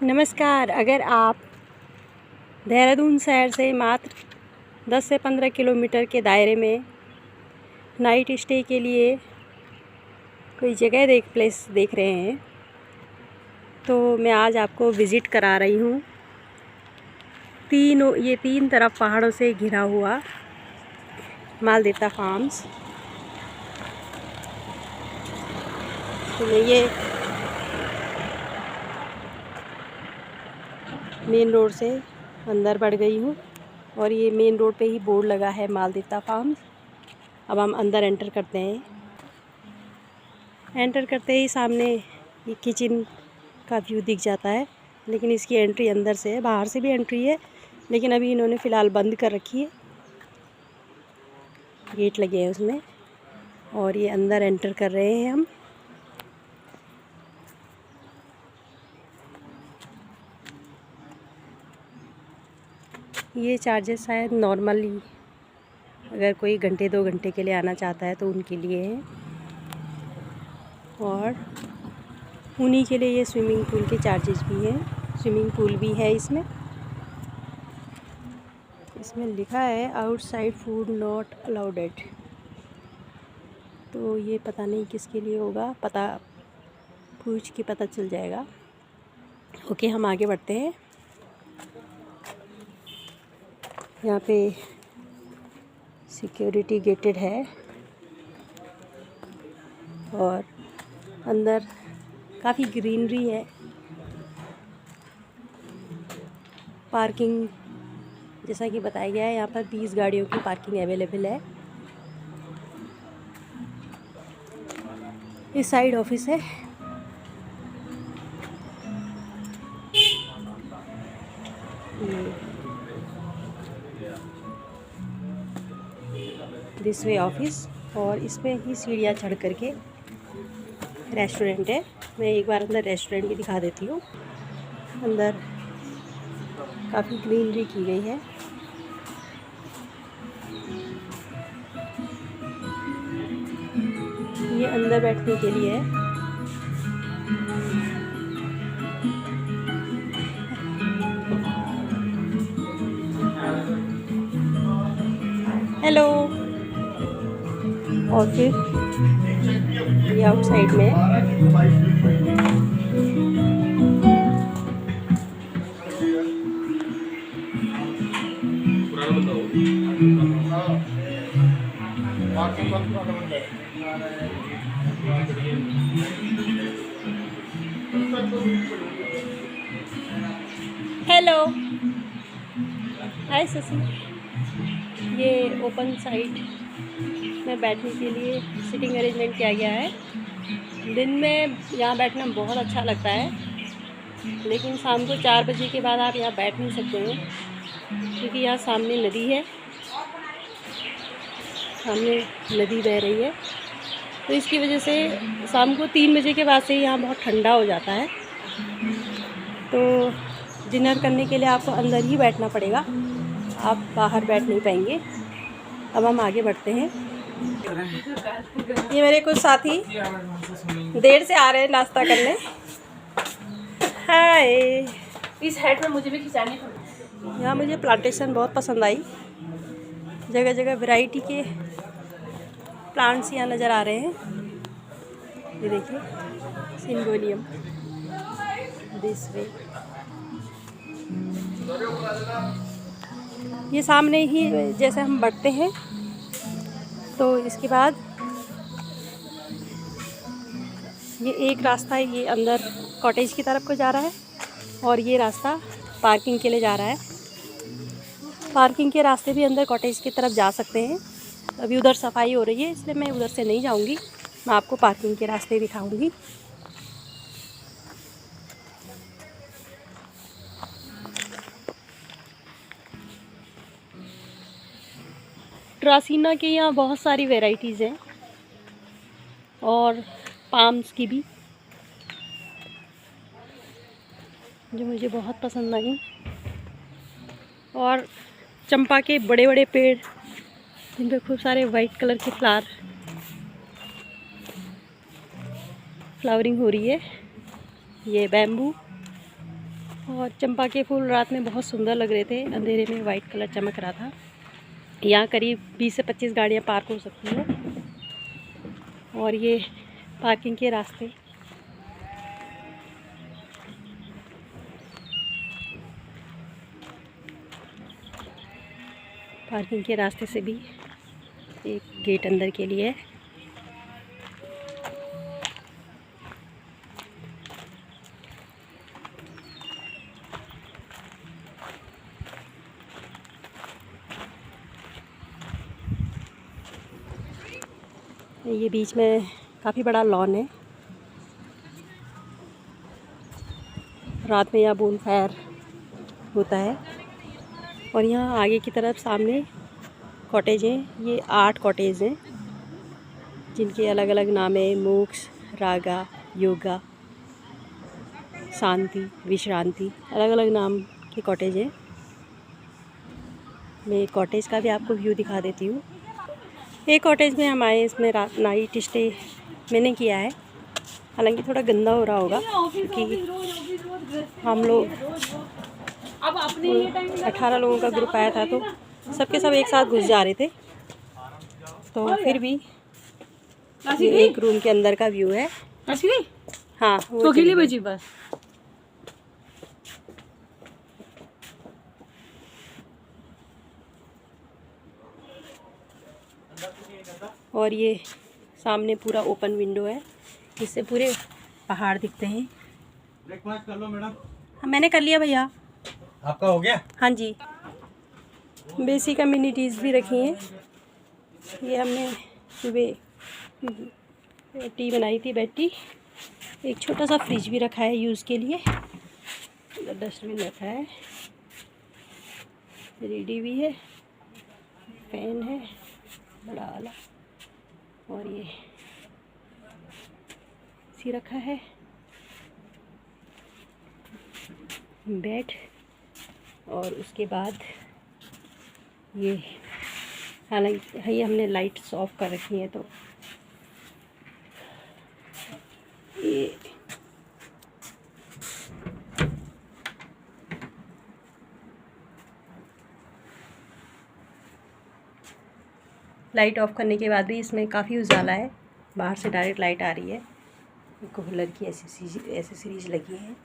नमस्कार। अगर आप देहरादून शहर से मात्र 10 से 15 किलोमीटर के दायरे में नाइट स्टे के लिए कोई जगह प्लेस देख रहे हैं तो मैं आज आपको विज़िट करा रही हूँ तीन तरफ पहाड़ों से घिरा हुआ मालदेवता फार्म्स। तो मैं ये मेन रोड से अंदर बढ़ गई हूँ और ये मेन रोड पे ही बोर्ड लगा है मालदेवता फार्म्स। अब हम अंदर एंटर करते हैं। एंटर करते ही सामने ये किचन का व्यू दिख जाता है, लेकिन इसकी एंट्री अंदर से है, बाहर से भी एंट्री है, लेकिन अभी इन्होंने फ़िलहाल बंद कर रखी है, गेट लगे हैं उसमें। और ये अंदर एंटर कर रहे हैं हम। ये चार्जेस शायद नॉर्मली अगर कोई घंटे 2 घंटे के लिए आना चाहता है तो उनके लिए है, और उन्हीं के लिए ये स्विमिंग पूल के चार्जेस भी हैं। स्विमिंग पूल भी है इसमें लिखा है आउटसाइड फूड नॉट अलाउडेड। तो ये पता नहीं किसके लिए होगा, पूछ के पता चल जाएगा। ओके, हम आगे बढ़ते हैं। यहाँ पे सिक्योरिटी गेटेड है और अंदर काफ़ी ग्रीनरी है। पार्किंग जैसा कि बताया गया है, यहाँ पर 20 गाड़ियों की पार्किंग अवेलेबल है। इस साइड ऑफिस है। दिस वे ऑफिस, और इसमें ही सीढ़ियाँ चढ़ करके रेस्टोरेंट है। मैं एक बार अंदर रेस्टोरेंट भी दिखा देती हूँ। अंदर काफ़ी ग्रीनरी की गई है। ये अंदर बैठने के लिए है। हेलो। और फिर ये आउटसाइड में हेलो, हाय शशि। ये ओपन साइड में बैठने के लिए सिटिंग अरेंजमेंट किया गया है। दिन में यहाँ बैठना बहुत अच्छा लगता है, लेकिन शाम को 4 बजे के बाद आप यहाँ बैठ नहीं सकते हैं, क्योंकि यहाँ सामने नदी है, सामने नदी बह रही है। तो इसकी वजह से शाम को 3 बजे के बाद से यहाँ बहुत ठंडा हो जाता है। तो डिनर करने के लिए आपको अंदर ही बैठना पड़ेगा, आप बाहर बैठ नहीं पाएंगे। अब हम आगे बढ़ते हैं। ये मेरे कुछ साथी देर से आ रहे हैं नाश्ता करने। हाय। इस हेड में मुझे भी खिंचानी पड़ी। यहाँ मुझे प्लांटेशन बहुत पसंद आई। जगह जगह वैरायटी के प्लांट्स यहाँ नज़र आ रहे हैं। ये देखिए, सिंगोनियम। दिस वे ये सामने ही जैसे हम बढ़ते हैं तो इसके बाद ये एक रास्ता है, ये अंदर कॉटेज की तरफ को जा रहा है, और ये रास्ता पार्किंग के लिए जा रहा है। पार्किंग के रास्ते भी अंदर कॉटेज की तरफ जा सकते हैं। अभी उधर सफाई हो रही है, इसलिए मैं उधर से नहीं जाऊंगी। मैं आपको पार्किंग के रास्ते दिखाऊंगी। ड्रासीना के यहाँ बहुत सारी वैरायटीज़ हैं, और पाम्स की भी, जो मुझे बहुत पसंद आई। और चंपा के बड़े बड़े पेड़, जिन पे खूब सारे वाइट कलर के फ्लावरिंग हो रही है। ये बैम्बू, और चंपा के फूल रात में बहुत सुंदर लग रहे थे, अंधेरे में वाइट कलर चमक रहा था। यहाँ करीब 20 से 25 गाड़ियाँ पार्क हो सकती हैं। और ये पार्किंग के रास्ते, से भी एक गेट अंदर के लिए है। ये बीच में काफ़ी बड़ा लॉन है। रात में यहाँ बोन फायर होता है। और यहाँ आगे की तरफ सामने कॉटेज हैं। ये 8 कॉटेज हैं जिनके अलग अलग नाम है। मोक्ष, रागा, योगा, शांति, विश्रांति, अलग अलग नाम के कॉटेज हैं। मैं कॉटेज का भी आपको व्यू दिखा देती हूँ। एक कॉटेज में हम आए, इसमें रात नाइट स्टे मैंने किया है। हालांकि थोड़ा गंदा हो रहा होगा क्योंकि हम लोग 18 लोगों का ग्रुप आया था, तो सबके सब एक साथ घुस जा रहे थे। तो फिर भी ये एक रूम के अंदर का व्यू है। हाँ, वो अकेले बची बस। और ये सामने पूरा ओपन विंडो है, जिससे पूरे पहाड़ दिखते हैं। ब्रेकफास्ट कर लो मैडम। हाँ, मैंने कर लिया भैया। आपका हो गया? हाँ जी। बेसिक अम्यूनिटीज़ भी रखी हैं। ये हमने सुबह टी बनाई थी, बेड टी। एक छोटा सा फ्रिज भी रखा है यूज़ के लिए। डस्टबिन रखा है, रेडी भी है, फैन है बड़ा वाला, और ये सी रखा है, बेड। और उसके बाद ये, हालांकि ये हमने लाइट्स ऑफ कर रखी है, तो ये लाइट ऑफ करने के बाद भी इसमें काफ़ी उजाला है। बाहर से डायरेक्ट लाइट आ रही है। कूलर की एसेसरीज लगी है,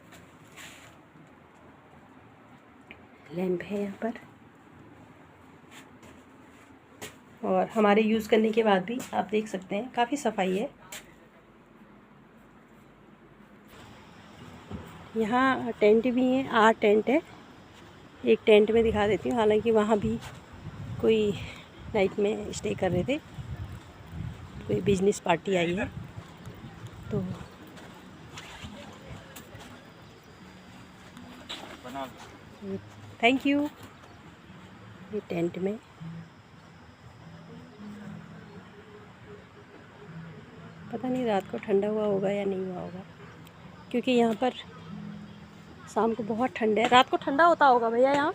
लैंप है यहाँ पर। और हमारे यूज़ करने के बाद भी आप देख सकते हैं काफ़ी सफाई है। यहाँ टेंट भी हैं, 8 टेंट है। एक टेंट में दिखा देती हूँ, हालांकि वहाँ भी कोई नाइट में स्टे कर रहे थे, कोई बिजनेस पार्टी आई है। तो थैंक यू। ये टेंट में पता नहीं रात को ठंडा हुआ होगा या नहीं हुआ होगा, क्योंकि यहाँ पर शाम को बहुत ठंड है। रात को ठंडा होता होगा भैया यहाँ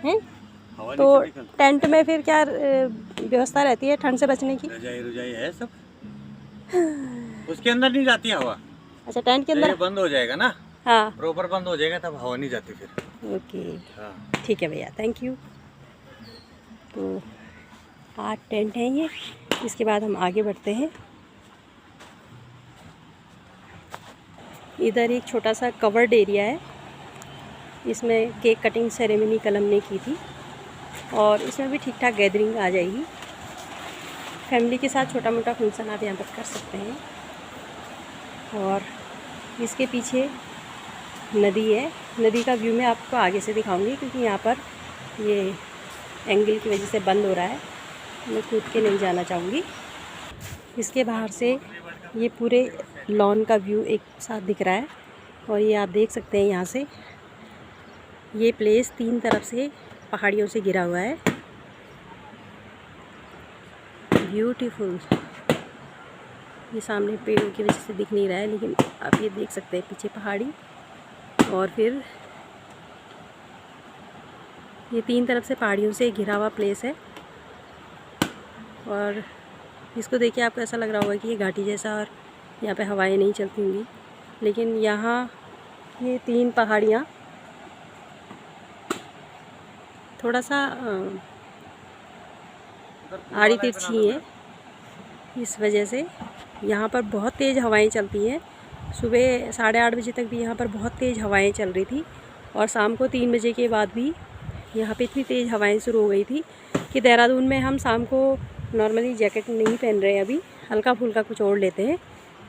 हैं? तो टेंट में फिर क्या व्यवस्था रहती है ठंड से बचने की? रजाई है सब। उसके अंदर नहीं जाती हवा। अच्छा, टेंट के अंदर बंद हो जाएगा ना। हाँ, प्रॉपर बंद हो जाएगा, तब हवा नहीं जाती फिर। ओके, हाँ, ठीक है भैया, थैंक यू। तो 8 टेंट हैं ये। इसके बाद हम आगे बढ़ते हैं। इधर एक छोटा सा कवर्ड एरिया है। इसमें केक कटिंग सेरेमनी कल हमने की थी, और इसमें भी ठीक ठाक गैदरिंग आ जाएगी। फैमिली के साथ छोटा मोटा फंक्शन आप यहाँ पर कर सकते हैं। और इसके पीछे नदी है। नदी का व्यू मैं आपको आगे से दिखाऊंगी, क्योंकि यहाँ पर ये एंगल की वजह से बंद हो रहा है। मैं कूद के नहीं जाना चाहूँगी। इसके बाहर से ये पूरे लॉन का व्यू एक साथ दिख रहा है। और ये आप देख सकते हैं यहाँ से, ये प्लेस 3 तरफ से पहाड़ियों से घिरा हुआ है। ब्यूटीफुल। ये सामने पेड़ों की वजह से दिख नहीं रहा है, लेकिन आप ये देख सकते हैं पीछे पहाड़ी। और फिर ये 3 तरफ से पहाड़ियों से घिरा हुआ प्लेस है। और इसको देखिए आपको ऐसा लग रहा होगा कि ये घाटी जैसा, और यहाँ पे हवाएं नहीं चलती होंगी, लेकिन यहाँ ये 3 पहाड़ियाँ थोड़ा सा आड़ी तिरछी है, इस वजह से यहाँ पर बहुत तेज़ हवाएं चलती हैं। सुबह 8:30 बजे तक भी यहाँ पर बहुत तेज़ हवाएं चल रही थी और शाम को 3 बजे के बाद भी यहाँ पे इतनी तेज़ हवाएं शुरू हो गई थी कि देहरादून में हम शाम को नॉर्मली जैकेट नहीं पहन रहे हैं, अभी हल्का फुल्का कुछ ओढ़ लेते हैं,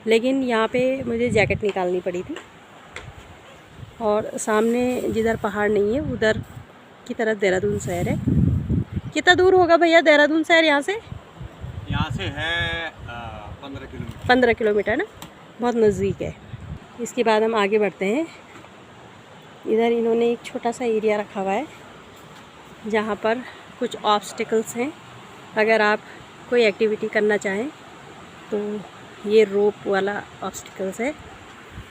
लेकिन यहाँ पे मुझे जैकेट निकालनी पड़ी थी। और सामने जिधर पहाड़ नहीं है उधर की तरफ देहरादून शहर है। कितना दूर होगा भैया देहरादून शहर यहाँ से? यहाँ से है 15 किलोमीटर। 15 किलोमीटर ना, बहुत नज़दीक है। इसके बाद हम आगे बढ़ते हैं। इधर इन्होंने एक छोटा सा एरिया रखा हुआ है जहाँ पर कुछ ऑब्स्टिकल्स हैं। अगर आप कोई एक्टिविटी करना चाहें तो ये रोप वाला ऑब्स्टिकल्स है,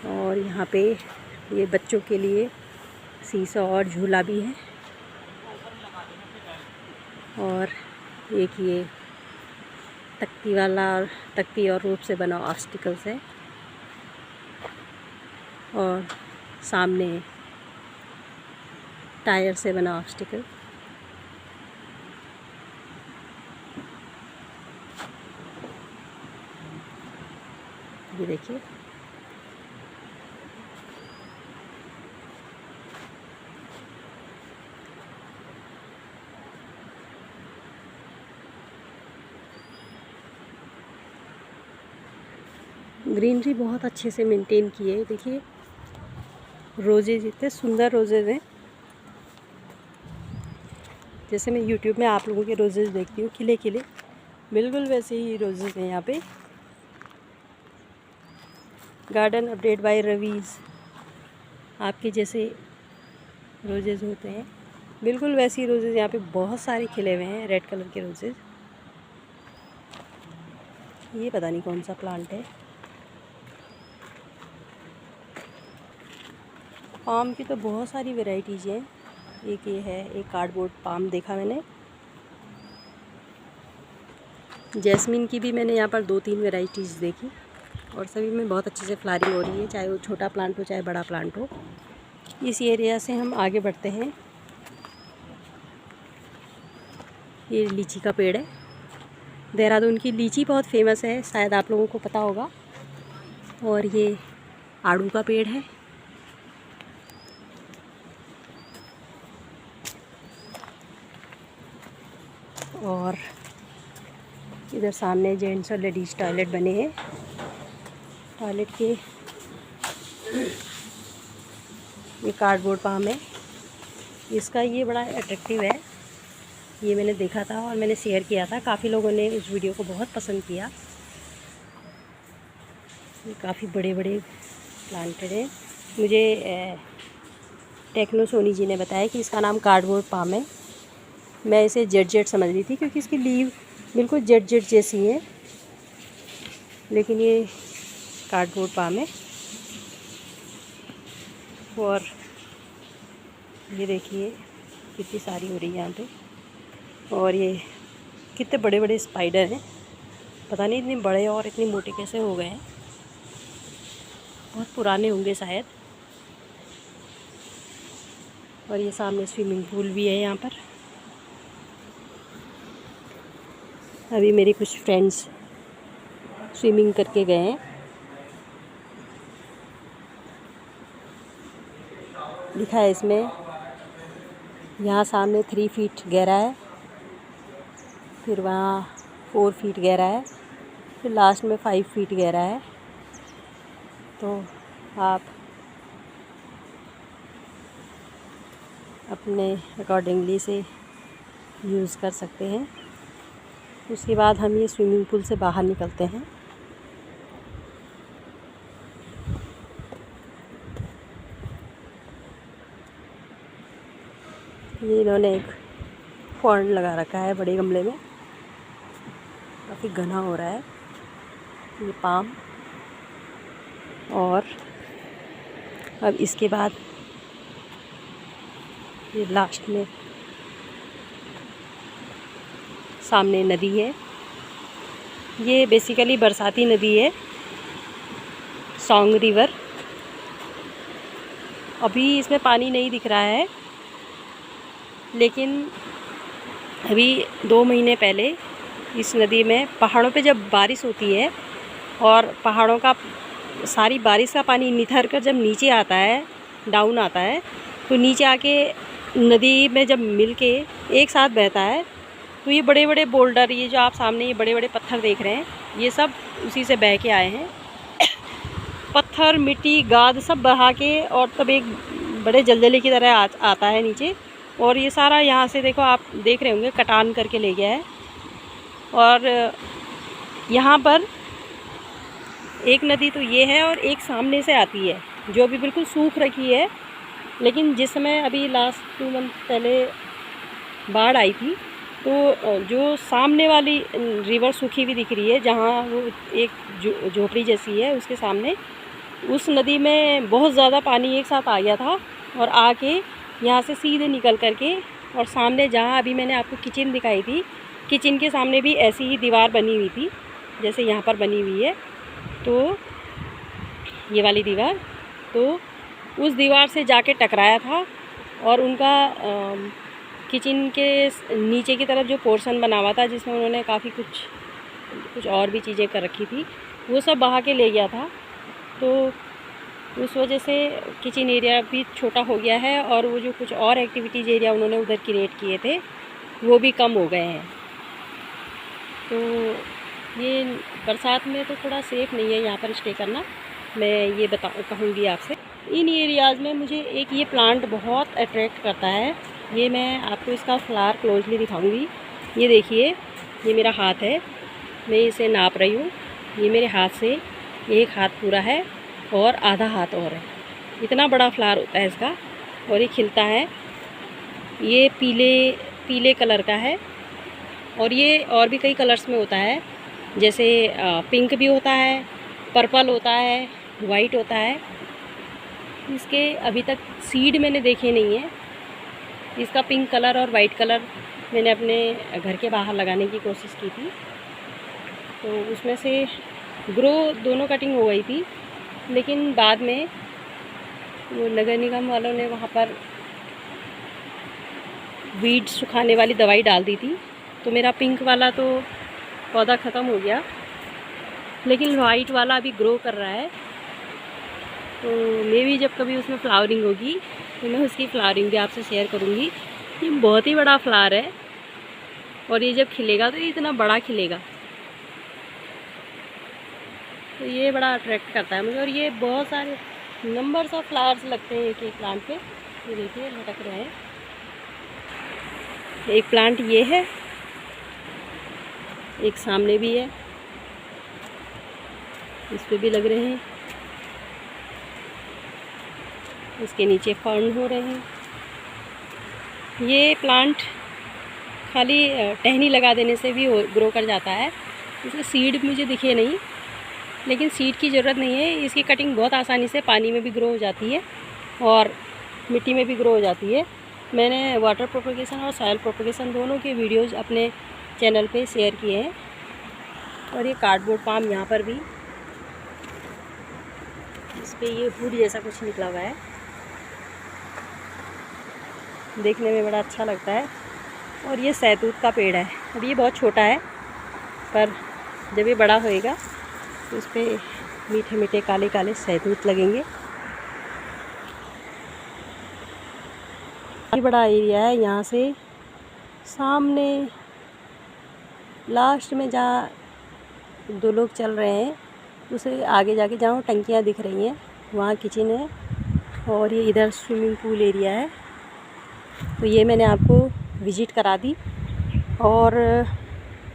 और यहाँ पे ये बच्चों के लिए सीसॉ और झूला भी है, और एक ये तख्ती वाला और तख्ती और रोप से बना ऑब्स्टिकल्स है, और सामने टायर से बना ऑब्स्टिकल। ये देखिए, ग्रीनरी बहुत अच्छे से मेंटेन की है। देखिए रोजेज, इतने सुंदर रोजेज हैं, जैसे मैं यूट्यूब में आप लोगों के रोजेज देखती हूँ खिले खिले, बिल्कुल वैसे ही रोजेज हैं यहाँ पे। गार्डन अपडेट बाय रवीज़, आपके जैसे रोजेज़ होते हैं बिल्कुल वैसी रोजेज़ यहाँ पे बहुत सारे खिले हुए हैं, रेड कलर के रोजेज़। ये पता नहीं कौन सा प्लांट है। पाम की तो बहुत सारी वैरायटीज़ हैं। एक ये है, एक कार्डबोर्ड पाम देखा मैंने। जैस्मिन की भी मैंने यहाँ पर 2-3 वैरायटीज़ देखी, और सभी में बहुत अच्छे से फ्लावरिंग हो रही है, चाहे वो छोटा प्लांट हो चाहे बड़ा प्लांट हो। इस एरिया से हम आगे बढ़ते हैं। ये लीची का पेड़ है। देहरादून की लीची बहुत फेमस है, शायद आप लोगों को पता होगा। और ये आड़ू का पेड़ है। और इधर सामने जेंट्स और लेडीज़ टॉयलेट बने हैं। टॉयलेट के ये कार्डबोर्ड पाम है, इसका ये बड़ा अट्रैक्टिव है। ये मैंने देखा था और मैंने शेयर किया था, काफ़ी लोगों ने उस वीडियो को बहुत पसंद किया। ये काफ़ी बड़े बड़े प्लांटेड हैं। मुझे टेक्नो सोनी जी ने बताया कि इसका नाम कार्डबोर्ड पाम है। मैं इसे जेट समझ रही थी क्योंकि इसकी लीव बिल्कुल जेट जैसी है, लेकिन ये कार्डबोर्ड पाम है। और ये देखिए कितनी सारी हो रही है यहाँ पे। और ये कितने बड़े बड़े स्पाइडर हैं, पता नहीं इतने बड़े और इतने मोटे कैसे हो गए हैं, बहुत पुराने होंगे शायद। और ये सामने स्विमिंग पूल भी है यहाँ पर। अभी मेरे कुछ फ्रेंड्स स्विमिंग करके गए हैं। लिखा है इसमें, यहाँ सामने 3 फीट गहरा है, फिर वहाँ 4 फीट गहरा है, फिर लास्ट में 5 फीट गहरा है। तो आप अपने अकॉर्डिंगली से यूज़ कर सकते हैं। उसके बाद हम ये स्विमिंग पूल से बाहर निकलते हैं। ये इन्होंने एक फॉर्न लगा रखा है बड़े गमले में, काफ़ी घना हो रहा है ये पाम। और अब इसके बाद ये लास्ट में सामने नदी है। ये बेसिकली बरसाती नदी है, सॉन्ग रिवर। अभी इसमें पानी नहीं दिख रहा है, लेकिन अभी 2 महीने पहले इस नदी में पहाड़ों पे जब बारिश होती है और पहाड़ों का सारी बारिश का पानी निथर कर जब नीचे आता है, डाउन आता है, तो नीचे आके नदी में जब मिल के एक साथ बहता है, तो ये बड़े बड़े बोल्डर, ये जो आप सामने ये बड़े बड़े पत्थर देख रहे हैं, ये सब उसी से बह के आए हैं। पत्थर, मिट्टी, गाद सब बहा के और तब एक बड़े जलजले की तरह आता है नीचे। और ये सारा यहाँ से देखो, आप देख रहे होंगे, कटान करके ले गया है। और यहाँ पर एक नदी तो ये है और एक सामने से आती है जो अभी बिल्कुल सूख रखी है। लेकिन जिस समय अभी लास्ट 2 मंथ पहले बाढ़ आई थी, तो जो सामने वाली रिवर सूखी हुई दिख रही है, जहाँ वो एक झोपड़ी जैसी है उसके सामने, उस नदी में बहुत ज़्यादा पानी एक साथ आ गया था और आके यहाँ से सीधे निकल करके, और सामने जहाँ अभी मैंने आपको किचन दिखाई थी, किचन के सामने भी ऐसी ही दीवार बनी हुई थी जैसे यहाँ पर बनी हुई है। तो ये वाली दीवार, तो उस दीवार से जाके टकराया था और उनका किचन के नीचे की तरफ जो पोर्शन बना हुआ था, जिसमें उन्होंने काफ़ी कुछ और भी चीज़ें कर रखी थी, वो सब बहा के ले गया था। तो उस वजह से किचन एरिया भी छोटा हो गया है और वो जो कुछ और एक्टिविटीज़ एरिया उन्होंने उधर क्रिएट किए थे, वो भी कम हो गए हैं। तो ये बरसात में तो थोड़ा सेफ़ नहीं है यहाँ पर स्टे करना, मैं ये कहूँगी आपसे। इन एरियाज़ में मुझे एक ये प्लांट बहुत अट्रैक्ट करता है। ये मैं आपको इसका फ्लावर क्लोजली दिखाऊंगी। ये देखिए, ये मेरा हाथ है, मैं इसे नाप रही हूँ। ये मेरे हाथ से एक हाथ पूरा है और आधा हाथ और है, इतना बड़ा फ्लावर होता है इसका, और ये खिलता है। ये पीले कलर का है और ये और भी कई कलर्स में होता है, जैसे पिंक भी होता है, पर्पल होता है, वाइट होता है। इसके अभी तक सीड मैंने देखे नहीं है। इसका पिंक कलर और वाइट कलर मैंने अपने घर के बाहर लगाने की कोशिश की थी, तो उसमें से ग्रो दोनों कटिंग हो गई थी, लेकिन बाद में वो नगर निगम वालों ने वहाँ पर वीड सुखाने वाली दवाई डाल दी थी, तो मेरा पिंक वाला तो पौधा ख़त्म हो गया, लेकिन वाइट वाला अभी ग्रो कर रहा है। तो मे भी जब कभी उसमें फ्लावरिंग होगी तो मैं उसकी फ्लावरिंग भी आपसे शेयर करूँगी। ये बहुत ही बड़ा फ्लावर है और ये जब खिलेगा तो ये इतना बड़ा खिलेगा, तो ये बड़ा अट्रैक्ट करता है मुझे। और ये बहुत सारे नंबर्स ऑफ फ्लावर्स लगते हैं एक प्लांट पे। ये देखिए लटक रहे हैं। एक प्लांट ये है, एक सामने भी है, इस पे भी लग रहे हैं, इसके नीचे फर्न हो रहे हैं। ये प्लांट खाली टहनी लगा देने से भी ग्रो कर जाता है। इसमें सीड मुझे दिखे नहीं, लेकिन सीड की ज़रूरत नहीं है। इसकी कटिंग बहुत आसानी से पानी में भी ग्रो हो जाती है और मिट्टी में भी ग्रो हो जाती है। मैंने वाटर प्रोपगेशन और सॉइल प्रोपगेशन दोनों के वीडियोज़ अपने चैनल पे शेयर किए हैं। और ये कार्डबोर्ड पाम, यहाँ पर भी इस पर ये हुड जैसा कुछ निकला हुआ है, देखने में बड़ा अच्छा लगता है। और ये सहतूत का पेड़ है। अब ये बहुत छोटा है, पर जब ये बड़ा होएगा तो इस पर मीठे मीठे काले काले सहतूत लगेंगे। ये बड़ा एरिया है। यहाँ से सामने लास्ट में जहाँ 2 लोग चल रहे हैं, उसे आगे जाके जहाँ टंकियाँ दिख रही हैं वहाँ किचन है, और ये इधर स्विमिंग पूल एरिया है। तो ये मैंने आपको विज़िट करा दी। और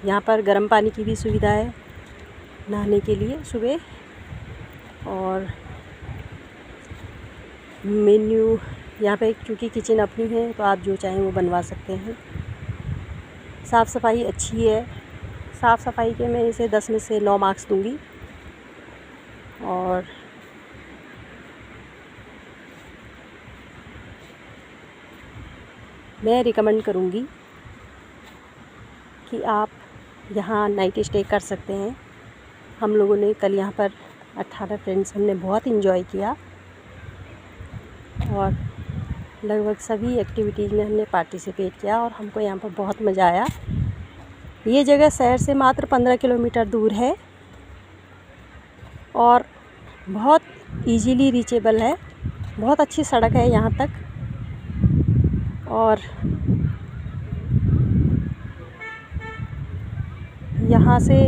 यहाँ पर गर्म पानी की भी सुविधा है नहाने के लिए सुबह, और मेन्यू यहाँ पे, क्योंकि किचन अपनी है तो आप जो चाहें वो बनवा सकते हैं। साफ़ सफाई अच्छी है। साफ़ सफाई के मैं इसे 10 में से 9 मार्क्स दूँगी। और मैं रिकमेंड करूँगी कि आप यहाँ नाइट स्टे कर सकते हैं। हम लोगों ने कल यहाँ पर 18 फ्रेंड्स हमने बहुत इन्जॉय किया। और लगभग सभी एक्टिविटीज़ में हमने पार्टिसिपेट किया और हमको यहाँ पर बहुत मज़ा आया। ये जगह शहर से मात्र 15 किलोमीटर दूर है और बहुत इजीली रीचेबल है। बहुत अच्छी सड़क है यहाँ तक। और यहाँ से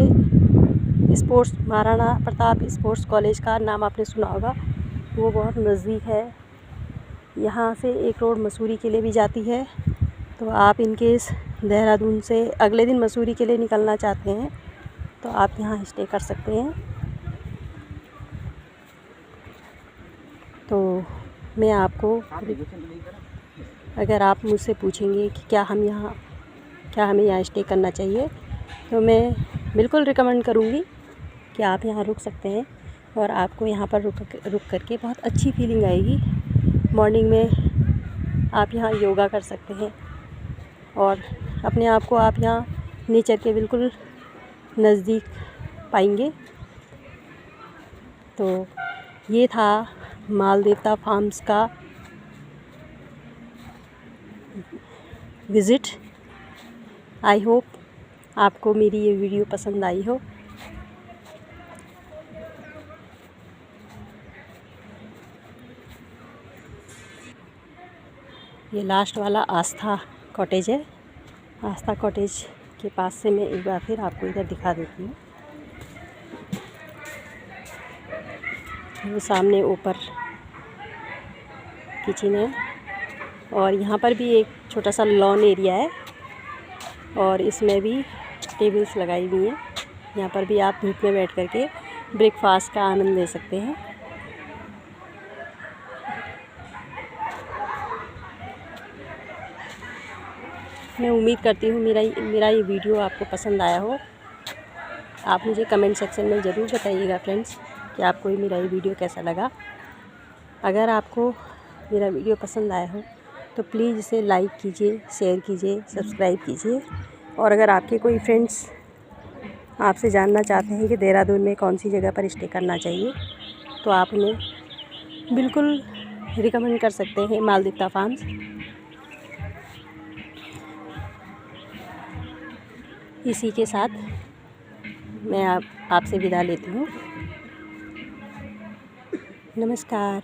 sports Maharana Pratap sports college का नाम आपने सुना होगा, वो बहुत नज़दीक है। यहाँ से एक रोड मसूरी के लिए भी जाती है। तो आप इनकेस देहरादून से अगले दिन मसूरी के लिए निकलना चाहते हैं तो आप यहाँ स्टे कर सकते हैं। तो मैं आपको, अगर आप मुझसे पूछेंगे कि क्या हमें यहाँ स्टे करना चाहिए, तो मैं बिल्कुल रिकमेंड करूँगी कि आप यहाँ रुक सकते हैं। और आपको यहाँ पर रुक करके बहुत अच्छी फीलिंग आएगी। मॉर्निंग में आप यहाँ योगा कर सकते हैं और अपने आप को आप यहाँ नेचर के बिल्कुल नज़दीक पाएंगे। तो ये था मालदेवता फार्म्स का विज़िट। आई होप आपको मेरी ये वीडियो पसंद आई हो। ये लास्ट वाला आस्था कॉटेज है। आस्था कॉटेज के पास से मैं एक बार फिर आपको इधर दिखा देती हूँ। वो सामने ऊपर किचन है और यहाँ पर भी एक छोटा सा लॉन एरिया है और इसमें भी टेबल्स लगाई हुई हैं। यहाँ पर भी आप धूप में बैठ करके ब्रेकफास्ट का आनंद ले सकते हैं। मैं उम्मीद करती हूँ मेरा ये वीडियो आपको पसंद आया हो। आप मुझे कमेंट सेक्शन में ज़रूर बताइएगा फ्रेंड्स कि आपको मेरा ये वीडियो कैसा लगा। अगर आपको मेरा वीडियो पसंद आया हो तो प्लीज़ इसे लाइक कीजिए, शेयर कीजिए, सब्सक्राइब कीजिए। और अगर आपके कोई फ्रेंड्स आपसे जानना चाहते हैं कि देहरादून में कौन सी जगह पर स्टे करना चाहिए, तो आप उन्हें बिल्कुल रिकमेंड कर सकते हैं मालदेवता फार्म्स। इसी के साथ मैं आपसे विदा लेती हूँ। नमस्कार।